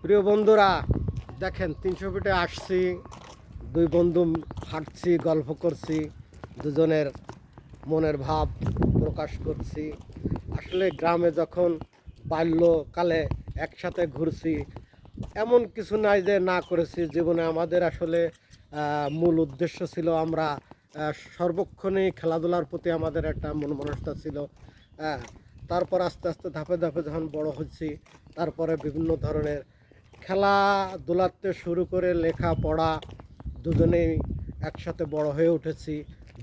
প্রিয় বন্ধুরা, দেখেন 300 ফিটে আসছি, দুই বন্ধু হাঁটছি, গল্প করছি, দুজনের মনের ভাব প্রকাশ করছি। আসলে গ্রামে যখন বাল্যকালে একসাথে ঘুরছি, এমন কিছু নাই যে না করেছি জীবনে। আমাদের আসলে মূল উদ্দেশ্য ছিল আমরা সর্বক্ষণই খেলাধুলার প্রতি আমাদের একটা মন মানসিকতা ছিল। হ্যাঁ, তারপর আস্তে আস্তে ধাপে ধাপে যখন বড় হচ্ছি, তারপরে বিভিন্ন ধরনের খেলাধুলাতে শুরু করে লেখাপড়া দুজনেই একসাথে বড় হয়ে উঠেছি।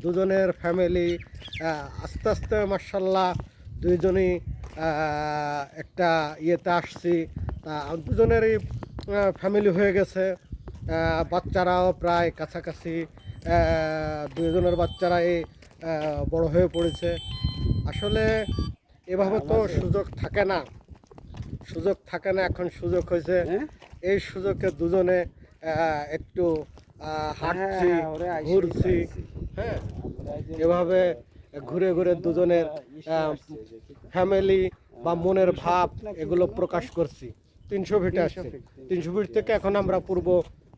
দুজনের ফ্যামিলি আস্তে আস্তে মার্শাল্লাহ দুইজনই একটা ইয়েতে আসছি। তা দুজনেরই ফ্যামিলি হয়ে গেছে, বাচ্চারাও প্রায় কাছাকাছি, দুজনের বাচ্চারাই বড় হয়ে পড়েছে। আসলে এভাবে তো সুযোগ থাকে না, এখন সুযোগ হয়েছে। এই সুযোগে দুজনে একটু হাঁটছি, ঘুরছি। হ্যাঁ, এভাবে ঘুরে ঘুরে দুজনের ফ্যামিলি বা মনের ভাব এগুলো প্রকাশ করছি। 300 ফিটে আসছে, 300 ফিট থেকে এখন আমরা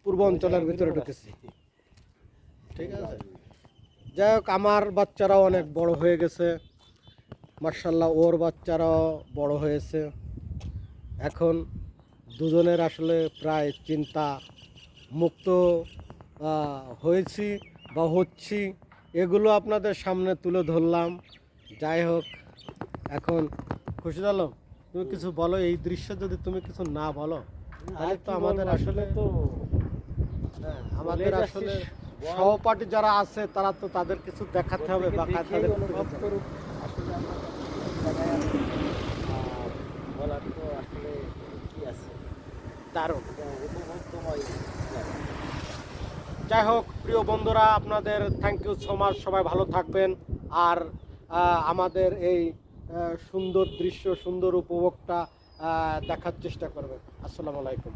পূর্ব অঞ্চলের ভিতরে ঢুকেছি। ঠিক আছে, যাই হোক, আমার বাচ্চারাও অনেক বড় হয়ে গেছে মার্শাল্লাহ, ওর বাচ্চারাও বড় হয়েছে। এখন দুজনের আসলে প্রায় চিন্তা মুক্ত হয়েছি বা হচ্ছি, এগুলো আপনাদের সামনে তুলে ধরলাম। যাই হোক, এখন খুশিদ আলম, তুমি কিছু বলো। এই দৃশ্য যদি তুমি কিছু না বলো তাহলে তো আমাদের আসলে আমাদের আসলে সহপাঠী যারা আছে তারা তো তাদের কিছু দেখাতে হবে বা তাদের অনুভব করুক। আসলে আমরা জায়গায় আছি, বলার তো আসলে কি আছে, দারুণ। উপভোগ্যময় জায়গা। যাই হোক, প্রিয় বন্ধুরা, আপনাদের থ্যাংক ইউ সো মাচ। সবাই ভালো থাকবেন আর আমাদের এই সুন্দর দৃশ্য, সুন্দর উপভোগটা দেখার চেষ্টা করবেন। আসসালামু আলাইকুম।